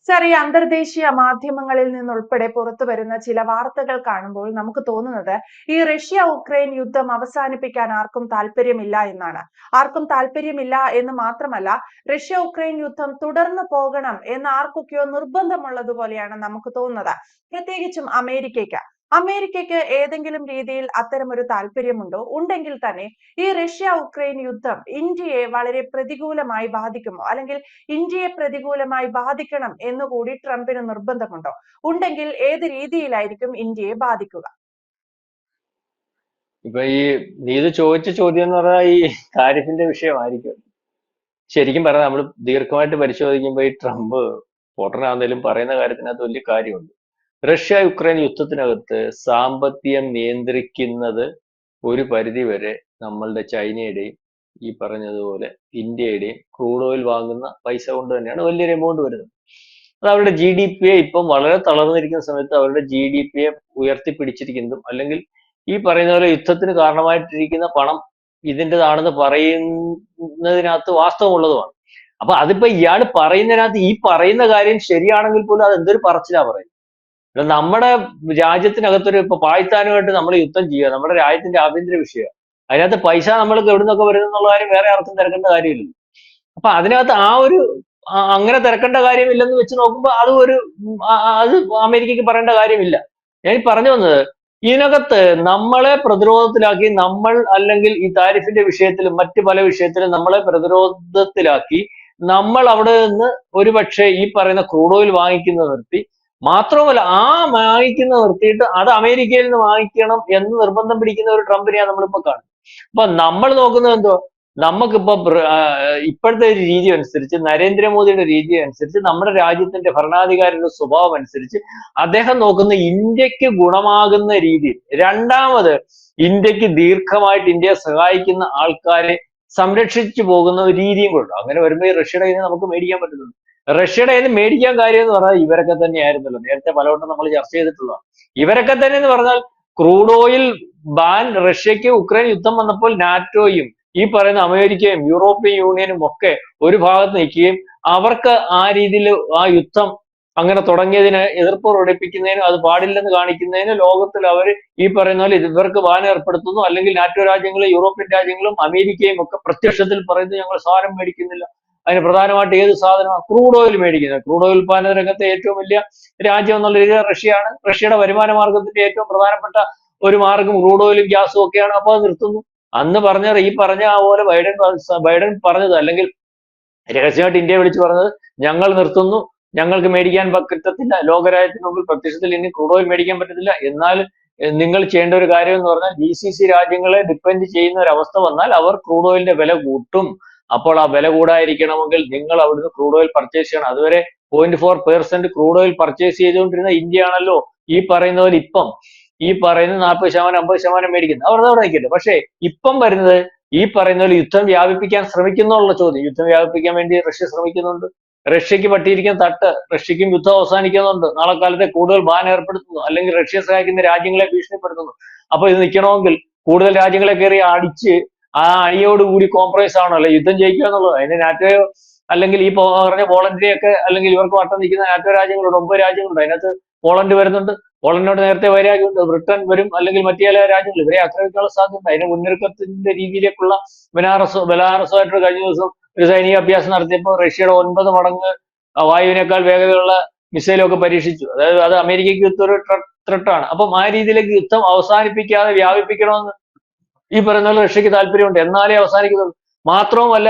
Sir, ഈ അന്തർദേശീയ മാധ്യമങ്ങളിൽ നിന്നുൾപ്പെടെ പുറത്തു വരുന്ന ചില വാർത്തകൾ കാണുമ്പോൾ നമുക്ക് തോന്നുന്നത് ഈ റഷ്യ ഉക്രൈൻ യുദ്ധം അവസാനിപ്പിക്കാൻ ആർക്കും താല്പര്യമില്ല എന്നാണ്. ആർക്കും താല്പര്യമില്ല എന്ന് മാത്രമല്ല, റഷ്യ ഉക്രൈൻ യുദ്ധം തുടർന്നു പോകണം എന്ന് ആർക്കൊക്കെയോ നിർബന്ധമുള്ളതുപോലെയാണ് നമുക്ക് തോന്നുന്നത്. പ്രത്യേകിച്ചും അമേരിക്കയ്ക്ക്. അമേരിക്കയ്ക്ക് ഏതെങ്കിലും രീതിയിൽ അത്തരമൊരു താല്പര്യമുണ്ടോ? ഉണ്ടെങ്കിൽ തന്നെ ഈ റഷ്യ ഉക്രൈൻ യുദ്ധം ഇന്ത്യയെ വളരെ പ്രതികൂലമായി ബാധിക്കുമോ? അല്ലെങ്കിൽ ഇന്ത്യയെ പ്രതികൂലമായി ബാധിക്കണം എന്നുകൂടി ട്രംപിന് നിർബന്ധമുണ്ടോ? ഉണ്ടെങ്കിൽ ഏത് രീതിയിലായിരിക്കും ഇന്ത്യയെ ബാധിക്കുക? ഇപ്പൊ നീ ഇത് ചോദിച്ച ചോദ്യം എന്ന് പറഞ്ഞാൽ ഈ താരിഫിന്റെ വിഷയമായിരിക്കും. ശരിക്കും പറഞ്ഞാൽ നമ്മൾ ദീർഘമായിട്ട് പരിശോധിക്കുമ്പോൾ ഈ ട്രംപ് പൊട്ടനാന്നേലും പറയുന്ന കാര്യത്തിനകത്ത് വലിയ കാര്യമുണ്ട്. റഷ്യ യുക്രൈൻ യുദ്ധത്തിനകത്ത് സാമ്പത്തികം നിയന്ത്രിക്കുന്നത് ഒരു പരിധി വരെ നമ്മളുടെ ചൈനയുടെയും ഈ പറഞ്ഞതുപോലെ ഇന്ത്യയുടെയും ക്രൂഡ് ഓയിൽ വാങ്ങുന്ന പൈസ കൊണ്ട് തന്നെയാണ് വലിയൊരു എമൗണ്ട് വരുന്നത്. അത് അവരുടെ ജി ഡി പിയെ ഇപ്പം വളരെ തളർന്നിരിക്കുന്ന സമയത്ത് അവരുടെ ജി ഡി പിയെ ഉയർത്തിപ്പിടിച്ചിരിക്കുന്നതും, അല്ലെങ്കിൽ ഈ പറയുന്ന പോലെ യുദ്ധത്തിന് കാരണമായിട്ടിരിക്കുന്ന പണം ഇതിൻ്റെതാണെന്ന് പറയുന്നതിനകത്ത് വാസ്തവമുള്ളതുമാണ്. അപ്പൊ അതിപ്പോ ഇയാൾ പറയുന്നതിനകത്ത് ഈ പറയുന്ന കാര്യം ശരിയാണെങ്കിൽ പോലും അത് എന്തൊരു പറച്ചിലാ പറയും. നമ്മുടെ രാജ്യത്തിനകത്തൊരു ഇപ്പൊ പാകിസ്ഥാനുമായിട്ട് നമ്മൾ യുദ്ധം ചെയ്യുക, നമ്മുടെ രാജ്യത്തിന്റെ ആഭ്യന്തര വിഷയം. അതിനകത്ത് പൈസ നമ്മൾക്ക് എവിടെ നിന്നൊക്കെ വരുന്നുള്ള കാര്യം വേറെ ആർക്കും തിരക്കേണ്ട കാര്യമില്ല. അപ്പൊ അതിനകത്ത് അങ്ങനെ തിരക്കേണ്ട കാര്യമില്ലെന്ന് വെച്ച് നോക്കുമ്പോൾ അത് അമേരിക്കക്ക് പറയേണ്ട കാര്യമില്ല. ഞാൻ പറഞ്ഞു വന്നത്, ഇതിനകത്ത് നമ്മളെ പ്രതിരോധത്തിലാക്കി അല്ലെങ്കിൽ ഈ താരിഫിന്റെ വിഷയത്തിലും മറ്റു പല വിഷയത്തിലും നമ്മളെ പ്രതിരോധത്തിലാക്കി നമ്മൾ അവിടെ നിന്ന് ഒരുപക്ഷെ ഈ പറയുന്ന ക്രൂഡ് ഓയിൽ വാങ്ങിക്കുന്നത് നിർത്തി, മാത്രവുമല്ല ആ വാങ്ങിക്കുന്ന നിർത്തിയിട്ട് അത് അമേരിക്കയിൽ നിന്ന് വാങ്ങിക്കണം എന്ന് നിർബന്ധം പിടിക്കുന്ന ഒരു ട്രംപിനെയാണ് നമ്മളിപ്പോ കാണുന്നത്. അപ്പൊ നമ്മൾ നോക്കുന്നത് എന്തോ, നമുക്കിപ്പോ ഇപ്പോഴത്തെ ഒരു രീതി അനുസരിച്ച്, നരേന്ദ്രമോദിയുടെ രീതി അനുസരിച്ച്, നമ്മുടെ രാജ്യത്തിന്റെ ഭരണാധികാരിയുടെ സ്വഭാവം അനുസരിച്ച് അദ്ദേഹം നോക്കുന്ന ഇന്ത്യക്ക് ഗുണമാകുന്ന രീതിയിൽ, രണ്ടാമത് ഇന്ത്യക്ക് ദീർഘമായിട്ട് ഇന്ത്യയെ സഹായിക്കുന്ന ആൾക്കാരെ സംരക്ഷിച്ചു പോകുന്ന ഒരു രീതിയും കൂടെ. അങ്ങനെ വരുമ്പോൾ ഈ റഷ്യയുടെ കയ്യിൽ നിന്ന് നമുക്ക് മേടിക്കാൻ പറ്റുന്നുണ്ട്. റഷ്യയുടെ കയ്യിൽ നിന്ന് മേടിക്കാൻ കാര്യം എന്ന് പറഞ്ഞാൽ ഇവരൊക്കെ തന്നെ ആയിരുന്നല്ലോ, നേരത്തെ പലവട്ടം നമ്മൾ ചർച്ച ചെയ്തിട്ടുള്ളതാണ്. ഇവരൊക്കെ തന്നെ എന്ന് പറഞ്ഞാൽ ക്രൂഡ് ഓയിൽ ബാൻ റഷ്യക്ക് ഉക്രൈൻ യുദ്ധം വന്നപ്പോൾ നാറ്റോയും ഈ പറയുന്ന അമേരിക്കയും യൂറോപ്യൻ യൂണിയനും ഒക്കെ ഒരു ഭാഗത്ത് നിൽക്കുകയും അവർക്ക് ആ രീതിയിൽ ആ യുദ്ധം അങ്ങനെ തുടങ്ങിയതിന് എതിർപ്പ് പ്രകടിപ്പിക്കുന്നതിനും അത് പാടില്ലെന്ന് കാണിക്കുന്നതിന് ലോകത്തിൽ അവർ ഈ പറയുന്ന പോലെ ഇവർക്ക് ബാൻ ഏർപ്പെടുത്തുന്നു. അല്ലെങ്കിൽ നാറ്റോ രാജ്യങ്ങളും യൂറോപ്യൻ രാജ്യങ്ങളും അമേരിക്കയും ഒക്കെ പ്രത്യക്ഷത്തിൽ പറയുന്നത് ഞങ്ങൾ സാധനം മേടിക്കുന്നില്ല. അതിന് പ്രധാനമായിട്ട് ഏത് സാധനമാണ്? ക്രൂഡ് ഓയിൽ മേടിക്കുന്നത്. ക്രൂഡ് ഓയിൽ ഉൽപാദന രംഗത്തെ ഏറ്റവും വലിയ രാജ്യം എന്നുള്ള രീതിയിൽ റഷ്യയാണ്. റഷ്യയുടെ വരുമാന മാർഗത്തിന്റെ ഏറ്റവും പ്രധാനപ്പെട്ട ഒരു മാർഗം ക്രൂഡ് ഓയിലും ഗ്യാസും ഒക്കെയാണ്. അപ്പോൾ അത് നിർത്തുന്നു. അന്ന് ഈ പറഞ്ഞ ആ പോലെ ബൈഡൻ പറഞ്ഞത്, അല്ലെങ്കിൽ രഹസ്യമായിട്ട് ഇന്ത്യയെ വിളിച്ചു പറഞ്ഞത്, ഞങ്ങൾ നിർത്തുന്നു, ഞങ്ങൾക്ക് മേടിക്കാൻ പറ്റത്തില്ല, ലോകരാജ്യത്തിന് മുമ്പിൽ പ്രത്യക്ഷത്തിൽ ഇനി ക്രൂഡ് ഓയിൽ മേടിക്കാൻ പറ്റത്തില്ല. എന്നാൽ നിങ്ങൾ ചെയ്യേണ്ട ഒരു കാര്യം എന്ന് പറഞ്ഞാൽ GCC രാജ്യങ്ങളെ ഡിപ്പെൻഡ് ചെയ്യുന്ന ഒരു അവസ്ഥ വന്നാൽ അവർ ക്രൂഡ് ഓയിലിന്റെ വില കൂട്ടും. അപ്പോൾ ആ വില കൂടാതിരിക്കണമെങ്കിൽ നിങ്ങൾ അവിടുന്ന് ക്രൂഡ് ഓയിൽ പർച്ചേസ് ചെയ്യണം. അതുവരെ 0.4% ക്രൂഡ് ഓയിൽ പർച്ചേസ് ചെയ്തുകൊണ്ടിരുന്ന ഇന്ത്യ ആണല്ലോ ഈ പറയുന്ന പോലെ ഇപ്പം ഈ പറയുന്ന 40% 50% മേടിക്കുന്നത്. അവർ അവിടെ നിൽക്കട്ടെ. പക്ഷേ ഇപ്പം വരുന്നത് ഈ പറയുന്ന പോലെ യുദ്ധം വ്യാപിപ്പിക്കാൻ ശ്രമിക്കുന്നുള്ള ചോദ്യം. യുദ്ധം വ്യാപിപ്പിക്കാൻ വേണ്ടി റഷ്യ ശ്രമിക്കുന്നുണ്ട്. റഷ്യക്ക് പറ്റിയിരിക്കുന്ന തട്ട്, റഷ്യക്കും യുദ്ധം അവസാനിക്കുന്നുണ്ട്. നാളെ കാലത്തെ കൂടുതൽ ബാൻ ഏർപ്പെടുത്തുന്നു, അല്ലെങ്കിൽ റഷ്യ സഹായിക്കുന്ന രാജ്യങ്ങളെ ഭീഷണിപ്പെടുത്തുന്നു. അപ്പൊ ഇത് നിൽക്കണമെങ്കിൽ കൂടുതൽ രാജ്യങ്ങളെ കയറി അടിച്ച് ആ അടിയോടുകൂടി കോംപ്രമൈസ് ആണല്ലോ യുദ്ധം ജയിക്കുക എന്നുള്ളത്. അതിന് നാറ്റോയോ അല്ലെങ്കിൽ ഈ പറഞ്ഞ പോളണ്ടിനെയൊക്കെ, അല്ലെങ്കിൽ ഇവർക്ക് വട്ടം നിൽക്കുന്ന നാറ്റോ രാജ്യങ്ങളുണ്ട്, 9 രാജ്യങ്ങളുണ്ട്. അതിനകത്ത് പോളണ്ട് വരുന്നുണ്ട്. പോളണ്ടിനോട് നേരത്തെ വൈരാഗ്യമുണ്ട്. ബ്രിട്ടൻ വരും, അല്ലെങ്കിൽ മറ്റു ചില രാജ്യങ്ങൾ ഇവരെ ആക്രമിക്കാനുള്ള സാധ്യത. അതിന്റെ മുന്നൊരുക്കത്തിന്റെ രീതിയിലേക്കുള്ള ബെലാറസുമായിട്ട് കഴിഞ്ഞ ദിവസം ഒരു സൈനിക അഭ്യാസം നടത്തിയപ്പോൾ റഷ്യയുടെ 9 മടങ്ങ് വായുവിനേക്കാൾ വേഗതയുള്ള മിസൈലൊക്കെ പരീക്ഷിച്ചു. അതായത് അത് അമേരിക്കയ്ക്ക് ഒരു ത്രെട്ടാണ്. അപ്പം ആ രീതിയിലേക്ക് യുദ്ധം അവസാനിപ്പിക്കാതെ വ്യാപിപ്പിക്കണമെന്ന് ഈ പറയുന്ന പോലെ റഷ്യക്ക് താല്പര്യമുണ്ട്. എന്നാലേ അവസാനിക്കുന്നുള്ളൂ. മാത്രവുമല്ല,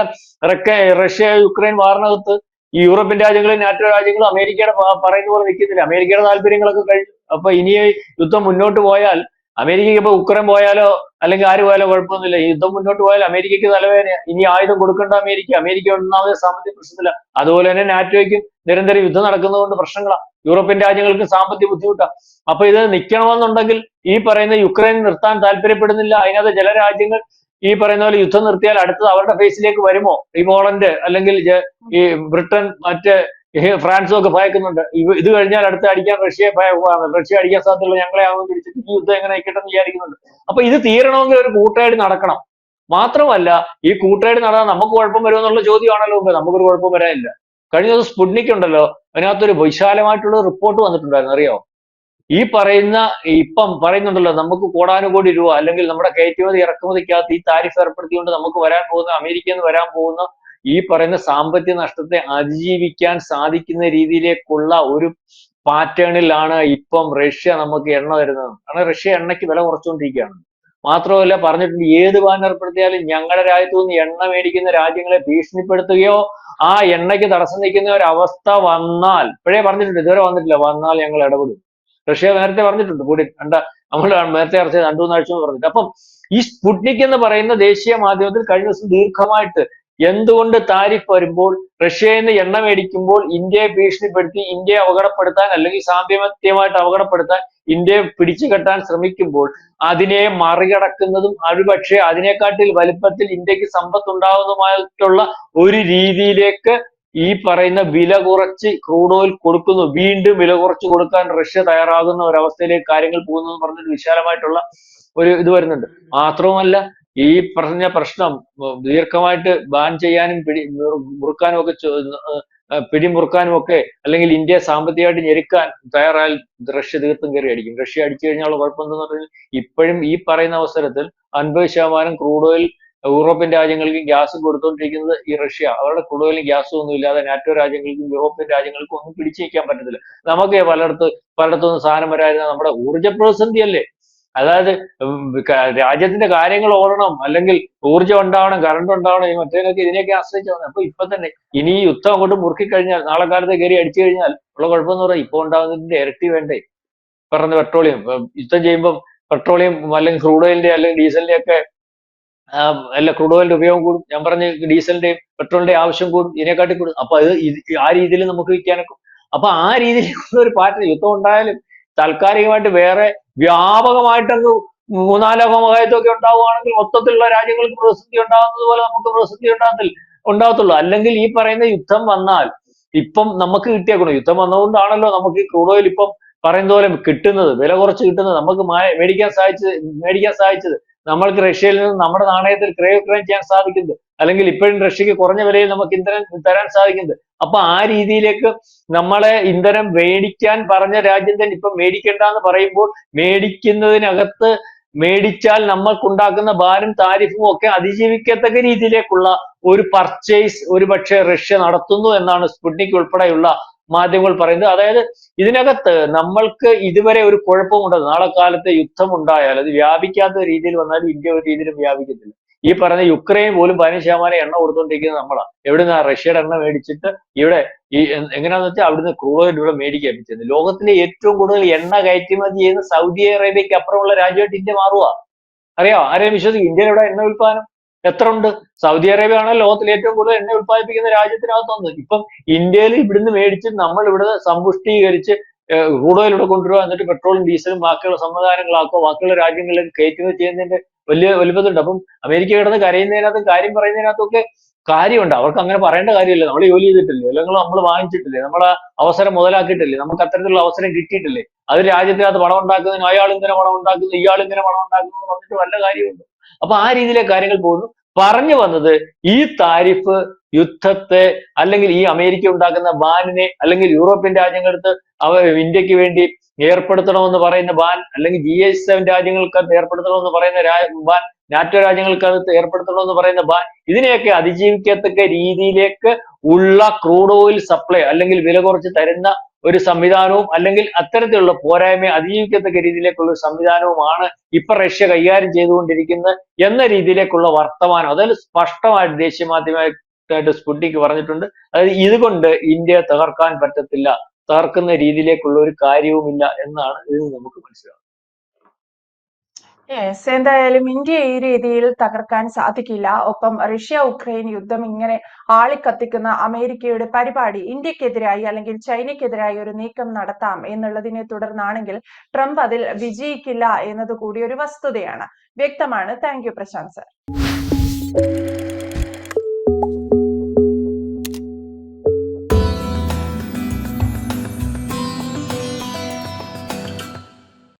റഷ്യ യുക്രൈൻ വാറിനകത്ത് ഈ യൂറോപ്യൻ രാജ്യങ്ങളും നാറ്റോ രാജ്യങ്ങളും അമേരിക്കയുടെ പറയുന്ന പോലെ നിൽക്കുന്നില്ല. അമേരിക്കയുടെ താല്പര്യങ്ങളൊക്കെ കഴിഞ്ഞു. അപ്പൊ ഇനി യുദ്ധം മുന്നോട്ട് പോയാൽ, അമേരിക്കയ്ക്ക് ഇപ്പൊ ഉക്രൈൻ പോയാലോ അല്ലെങ്കിൽ ആര് പോയാലോ കുഴപ്പമൊന്നുമില്ല. ഈ യുദ്ധം മുന്നോട്ട് പോയാൽ അമേരിക്കയ്ക്ക് തലവേദന. ഇനി ആയുധം കൊടുക്കേണ്ട അമേരിക്ക ഒന്നാമത് സാമ്പത്തിക പ്രശ്നത്തില്ല. അതുപോലെ തന്നെ നാറ്റോയ്ക്കും നിരന്തരം യുദ്ധം നടക്കുന്നതുകൊണ്ട് പ്രശ്നങ്ങളാണ്. യൂറോപ്യൻ രാജ്യങ്ങൾക്ക് സാമ്പത്തിക ബുദ്ധിമുട്ടാണ്. അപ്പൊ ഇത് നിൽക്കണമെന്നുണ്ടെങ്കിൽ ഈ പറയുന്ന യുക്രൈൻ നിർത്താൻ താല്പര്യപ്പെടുന്നില്ല. അതിനകത്ത് ചില രാജ്യങ്ങൾ ഈ പറയുന്ന പോലെ യുദ്ധം നിർത്തിയാൽ അടുത്തത് അവരുടെ ഫേസിലേക്ക് വരുമോ? ഈ പോളണ്ട് അല്ലെങ്കിൽ ഈ ബ്രിട്ടൻ, ഫ്രാൻസും ഒക്കെ ഭയക്കുന്നുണ്ട്. ഇത് കഴിഞ്ഞാൽ അടുത്ത് അടിക്കാൻ റഷ്യ അടിക്കാൻ സാധ്യതയുള്ള ഞങ്ങളെ ആവുമെന്ന് പിടിച്ചിട്ട് ഈ യുദ്ധം എങ്ങനെ നിൽക്കട്ടെന്ന് വിചാരിക്കുന്നുണ്ട്. അപ്പൊ ഇത് തീരണമെങ്കിൽ ഒരു കൂട്ടായിട്ട് നടക്കണം. മാത്രമല്ല, ഈ കൂട്ടായിട്ട് നടന്നാൽ നമുക്ക് കുഴപ്പം വരുമെന്നുള്ള ചോദ്യമാണല്ലോ. നമുക്കൊരു കുഴപ്പം വരാനില്ല. കഴിഞ്ഞ ദിവസം സ്പുട്നിക് ഉണ്ടല്ലോ, അതിനകത്തൊരു വിശാലമായിട്ടുള്ള റിപ്പോർട്ട് വന്നിട്ടുണ്ടായിരുന്നു, അറിയോ? ഈ പറയുന്ന ഇപ്പം പറയുന്നുണ്ടല്ലോ, നമുക്ക് കോടാനുകോടി രൂപ അല്ലെങ്കിൽ നമ്മുടെ കയറ്റുമതി ഇറക്കുമതിക്കകത്ത് ഈ താരിഫ് ഏർപ്പെടുത്തിക്കൊണ്ട് നമുക്ക് വരാൻ പോകുന്ന, അമേരിക്കയിൽ നിന്ന് വരാൻ പോകുന്ന ഈ പറയുന്ന സാമ്പത്തിക നഷ്ടത്തെ അതിജീവിക്കാൻ സാധിക്കുന്ന രീതിയിലേക്കുള്ള ഒരു പാറ്റേണിലാണ് ഇപ്പം റഷ്യ നമുക്ക് എണ്ണ തരുന്നത്. കാരണം റഷ്യ എണ്ണയ്ക്ക് വില കുറച്ചുകൊണ്ടിരിക്കുകയാണ്. മാത്രമല്ല പറഞ്ഞിട്ടുണ്ട്, ഏത് ബാൻ ഏർപ്പെടുത്തിയാലും ഞങ്ങളുടെ രാജ്യത്തു നിന്ന് എണ്ണ മേടിക്കുന്ന രാജ്യങ്ങളെ ഭീഷണിപ്പെടുത്തുകയോ ആ എണ്ണയ്ക്ക് തടസ്സം നിൽക്കുന്ന ഒരു അവസ്ഥ വന്നാൽ, ഇപ്പോഴേ പറഞ്ഞിട്ടുണ്ട്, ഇതുവരെ വന്നിട്ടില്ല, വന്നാൽ ഞങ്ങൾ ഇടപെടും. റഷ്യ നേരത്തെ പറഞ്ഞിട്ടുണ്ട്, പുടിൻ നമ്മൾ നേരത്തെ ചർച്ച ചെയ്ത് 2-3 ആഴ്ച പറഞ്ഞിട്ട്. അപ്പം ഈ സ്പുട്നിക് എന്ന് പറയുന്ന ദേശീയ മാധ്യമത്തിൽ കഴിഞ്ഞ ദിവസം ദീർഘമായിട്ട് എന്തുകൊണ്ട് താരിഫ് വരുമ്പോൾ റഷ്യയിൽ നിന്ന് എണ്ണ മേടിക്കുമ്പോൾ ഇന്ത്യയെ ഭീഷണിപ്പെടുത്തി, ഇന്ത്യയെ അപകടപ്പെടുത്താൻ അല്ലെങ്കിൽ സാമ്പത്തികമായിട്ട് അപകടപ്പെടുത്താൻ ഇന്ത്യയെ പിടിച്ചു കെട്ടാൻ ശ്രമിക്കുമ്പോൾ അതിനെ മറികടക്കുന്നതും ഒരുപക്ഷെ അതിനെക്കാട്ടിൽ വലിപ്പത്തിൽ ഇന്ത്യക്ക് സമ്പത്ത് ഉണ്ടാകുന്നതുമായിട്ടുള്ള ഒരു രീതിയിലേക്ക് ഈ പറയുന്ന വില കുറച്ച് ക്രൂഡ് ഓയിൽ കൊടുക്കുന്നു, വീണ്ടും വില കുറച്ച് കൊടുക്കാൻ റഷ്യ തയ്യാറാകുന്ന ഒരവസ്ഥയിലേക്ക് കാര്യങ്ങൾ പോകുന്നു എന്ന് പറഞ്ഞൊരു വിശാലമായിട്ടുള്ള ഒരു ഇത് വരുന്നുണ്ട്. മാത്രവുമല്ല, ഈ പറഞ്ഞ പ്രശ്നം ദീർഘമായിട്ട് ബാൻ ചെയ്യാനും മുറുക്കാനും ഒക്കെ പിടിമുറുക്കാനും ഒക്കെ, അല്ലെങ്കിൽ ഇന്ത്യയെ സാമ്പത്തികമായിട്ട് ഞെരുക്കാൻ തയ്യാറായാൽ റഷ്യ തീർത്തും കയറി അടിക്കും. റഷ്യ അടിച്ചു കഴിഞ്ഞാലുള്ള കുഴപ്പം എന്തെന്ന് പറഞ്ഞാൽ, ഇപ്പോഴും ഈ പറയുന്ന അവസരത്തിൽ 50% ക്രൂഡ് ഓയിൽ യൂറോപ്യൻ രാജ്യങ്ങൾക്ക് ഗ്യാസ് കൊടുത്തുകൊണ്ടിരിക്കുന്നത് ഈ റഷ്യ. അവരുടെ ക്രൂഡ് ഓയിലും ഗ്യാസും ഒന്നും ഇല്ലാതെ നാറ്റോ രാജ്യങ്ങൾക്കും യൂറോപ്യൻ രാജ്യങ്ങൾക്കും ഒന്നും പിടിച്ചു നിൽക്കാൻ പറ്റത്തില്ല. നമുക്ക് പലയിടത്തുനിന്ന് സാധനം വരാതിരുന്ന നമ്മുടെ ഊർജ്ജ പ്രതിസന്ധി അല്ലേ. അതായത് രാജ്യത്തിന്റെ കാര്യങ്ങൾ ഓടണം, അല്ലെങ്കിൽ ഊർജ്ജം ഉണ്ടാവണം, കറണ്ട് ഉണ്ടാവണം, മറ്റേതൊക്കെ ഇതിനെയൊക്കെ ആശ്രയിച്ച് വന്നത്. അപ്പൊ ഇപ്പൊ തന്നെ ഇനി ഈ യുദ്ധം അങ്ങോട്ട് മുറുക്കി കഴിഞ്ഞാൽ, നാളെ കാലത്ത് കയറി അടിച്ചു കഴിഞ്ഞാൽ ഉള്ള കുഴപ്പമെന്ന് പറയാം, ഇപ്പൊ ഉണ്ടാകുന്നതിന്റെ ഇരട്ടി വേണ്ടേ പറഞ്ഞ പെട്രോളിയം. യുദ്ധം ചെയ്യുമ്പോൾ പെട്രോളിയം അല്ലെങ്കിൽ ക്രൂഡ് ഓയിലിന്റെ അല്ലെങ്കിൽ ഡീസലിന്റെ ഒക്കെ അല്ല, ക്രൂഡ് ഓയിലിന്റെ ഉപയോഗം കൂടും. ഞാൻ പറഞ്ഞ ഡീസലിന്റെയും പെട്രോളിന്റെയും ആവശ്യം കൂടും, ഇതിനെക്കാട്ടി കൂടും. അപ്പൊ അത് ആ രീതിയിൽ നമുക്ക് വിൽക്കാനൊക്കെ. അപ്പൊ ആ രീതിയിലുള്ള ഒരു പാറ്റേൺ യുദ്ധം ഉണ്ടായാലും താൽക്കാലികമായിട്ട് വേറെ വ്യാപകമായിട്ടങ്ങ് 3-4 ലോകമഹായുദ്ധമൊക്കെ ഉണ്ടാവുകയാണെങ്കിൽ മൊത്തത്തിലുള്ള രാജ്യങ്ങൾക്ക് പ്രതിസന്ധി ഉണ്ടാകുന്നത് പോലെ നമുക്ക് പ്രതിസന്ധി ഉണ്ടാകത്തുള്ളൂ. അല്ലെങ്കിൽ ഈ പറയുന്ന യുദ്ധം വന്നാൽ, ഇപ്പം നമുക്ക് കിട്ടിയേക്കണം, യുദ്ധം വന്നതുകൊണ്ടാണല്ലോ നമുക്ക് ഈ ക്രൂഡ് ഓയിൽ ഇപ്പം പറയുന്ന പോലെ കിട്ടുന്നത്, വില കുറച്ച് കിട്ടുന്നത്, നമുക്ക് മേടിക്കാൻ സാധിച്ചത്. നമ്മൾക്ക് റഷ്യയിൽ നിന്ന് നമ്മുടെ നാണയത്തിൽ ക്രയവിക്രയം ചെയ്യാൻ സാധിക്കുന്നത്, അല്ലെങ്കിൽ ഇപ്പോഴും റഷ്യക്ക് കുറഞ്ഞ വിലയിൽ നമുക്ക് ഇന്ധനം തരാൻ സാധിക്കുന്നത്. അപ്പൊ ആ രീതിയിലേക്ക് നമ്മളെ ഇന്ധനം മേടിക്കാൻ പറഞ്ഞ രാജ്യം തന്നെ ഇപ്പൊ മേടിക്കണ്ട എന്ന് പറയുമ്പോൾ, മേടിക്കുന്നതിനകത്ത് മേടിച്ചാൽ നമ്മൾക്കുണ്ടാക്കുന്ന ബാനും താരിഫും ഒക്കെ അതിജീവിക്കത്തക്ക രീതിയിലേക്കുള്ള ഒരു പർച്ചേസ് ഒരുപക്ഷെ റഷ്യ നടത്തുന്നു എന്നാണ് സ്പുട്നിക് ഉൾപ്പെടെയുള്ള മാധ്യമങ്ങൾ പറയുന്നത്. അതായത് ഇതിനകത്ത് നമ്മൾക്ക് ഇതുവരെ ഒരു കുഴപ്പമുണ്ട്, നാളെ കാലത്ത് യുദ്ധം ഉണ്ടായാൽ അത് വ്യാപിക്കാത്ത രീതിയിൽ വന്നാൽ ഇന്ത്യ ഒരു രീതിയിലും വ്യാപിക്കത്തില്ല. ഈ പറഞ്ഞ യുക്രൈൻ പോലും 15% എണ്ണ കൊടുത്തോണ്ടിരിക്കുന്നത് നമ്മളാണ്. എവിടുന്ന റഷ്യയുടെ എണ്ണ മേടിച്ചിട്ട് ഇവിടെ ഈ എങ്ങനെയാന്ന് വെച്ചാൽ അവിടുന്ന് ക്രൂഡ് ഓയിൽ ഇവിടെ മേടിക്കാൻ പറ്റുന്നത്. ലോകത്തിലെ ഏറ്റവും കൂടുതൽ എണ്ണ കയറ്റുമതി ചെയ്യുന്ന സൗദി അറേബ്യക്ക് അപ്പുറമുള്ള രാജ്യമായിട്ട് ഇന്ത്യ മാറുക. അറിയോ? ആരെയും വിശ്വസിക്കും? ഇന്ത്യയിൽ ഇവിടെ എണ്ണ ഉൽപ്പാദനം എത്ര ഉണ്ട്? സൗദി അറേബ്യ ആണ് ലോകത്തിൽ ഏറ്റവും കൂടുതൽ എണ്ണ ഉൽപ്പാദിപ്പിക്കുന്ന രാജ്യത്തിനകത്തൊന്ന്. ഇപ്പം ഇന്ത്യയിൽ ഇവിടുന്ന് മേടിച്ച് നമ്മൾ ഇവിടെ സമ്പുഷ്ടീകരിച്ച് ക്രൂഡ് ഓയിൽ ഇവിടെ കൊണ്ടുവരിക, എന്നിട്ട് പെട്രോളും ഡീസലും ബാക്കിയുള്ള സംവിധാനങ്ങളാക്കുക, ബാക്കിയുള്ള രാജ്യങ്ങളിലേക്ക് കയറ്റുമതി ചെയ്യുന്നതിന്റെ വലിയ വലുപ്പത്തുണ്ട്. അപ്പം അമേരിക്ക കിടന്ന് കരയുന്നതിനകത്തും കാര്യം പറയുന്നതിനകത്തും ഒക്കെ കാര്യമുണ്ട്. അവർക്ക് അങ്ങനെ പറയേണ്ട കാര്യമില്ല. നമ്മൾ ജോലി ചെയ്തിട്ടില്ലേ, അല്ലെങ്കിൽ നമ്മൾ വാങ്ങിച്ചിട്ടില്ലേ, നമ്മളെ അവസരം മുതലാക്കിയിട്ടില്ലേ, നമുക്ക് അത്തരത്തിലുള്ള അവസരം കിട്ടിയിട്ടില്ലേ? അത് രാജ്യത്തിനകത്ത് പണം ഉണ്ടാക്കുന്നതിന് അയാൾ ഇങ്ങനെ പണം ഉണ്ടാക്കുന്നു, ഇയാൾ ഇങ്ങനെ പണം ഉണ്ടാക്കുന്നു എന്ന് പറഞ്ഞിട്ട് വല്ല കാര്യമുണ്ട്? അപ്പൊ ആ രീതിയിലെ കാര്യങ്ങൾ പോകുന്നു. പറഞ്ഞു വന്നത്, ഈ താരിഫ് യുദ്ധത്തെ, അല്ലെങ്കിൽ ഈ അമേരിക്ക ഉണ്ടാക്കുന്ന ബാനിനെ, അല്ലെങ്കിൽ യൂറോപ്യൻ രാജ്യങ്ങൾക്ക് ഇന്ത്യക്ക് വേണ്ടി ഏർപ്പെടുത്തണമെന്ന് പറയുന്ന ബാൻ, അല്ലെങ്കിൽ G7 രാജ്യങ്ങൾക്ക് ഏർപ്പെടുത്തണമെന്ന് പറയുന്ന ബാൻ, നാറ്റോ രാജ്യങ്ങൾക്കകത്ത് ഏർപ്പെടുത്തണമെന്ന് പറയുന്ന ബാൻ, ഇതിനെയൊക്കെ അതിജീവിക്കത്തക്ക രീതിയിലേക്ക് ഉള്ള ക്രൂഡ് ഓയിൽ സപ്ലൈ, അല്ലെങ്കിൽ വില കുറച്ച് തരുന്ന ഒരു സംവിധാനവും, അല്ലെങ്കിൽ അത്തരത്തിലുള്ള പോരായ്മയെ അതിജീവിക്കത്തക്ക രീതിയിലേക്കുള്ള ഒരു സംവിധാനവുമാണ് ഇപ്പൊ റഷ്യ കൈകാര്യം ചെയ്തുകൊണ്ടിരിക്കുന്നത് എന്ന രീതിയിലേക്കുള്ള വർത്തമാനം, അതായത് സ്പഷ്ടമായിട്ട് ദേശീയ മാധ്യമമായിട്ട് സ്പുട്നിക് പറഞ്ഞിട്ടുണ്ട്. അതായത് ഇതുകൊണ്ട് ഇന്ത്യയെ തകർക്കാൻ പറ്റത്തില്ല, തകർക്കുന്ന രീതിയിലേക്കുള്ള ഒരു കാര്യവുമില്ല എന്നാണ് ഇത് നമുക്ക് മനസ്സിലാവുന്നത്. യെസ്, എന്തായാലും ഇന്ത്യ ഈ രീതിയിൽ തകർക്കാൻ സാധിക്കില്ല. ഒപ്പം റഷ്യ ഉക്രൈൻ യുദ്ധം ഇങ്ങനെ ആളിക്കത്തിക്കുന്ന അമേരിക്കയുടെ പരിപാടി ഇന്ത്യക്കെതിരായി അല്ലെങ്കിൽ ചൈനയ്ക്കെതിരായി ഒരു നീക്കം നടത്താം എന്നുള്ളതിനെ തുടർന്നാണെങ്കിൽ ട്രംപ് അതിൽ വിജയിക്കില്ല എന്നത് കൂടി ഒരു വസ്തുതയാണ്. വ്യക്തമാണ്. Thank you Prashant sir.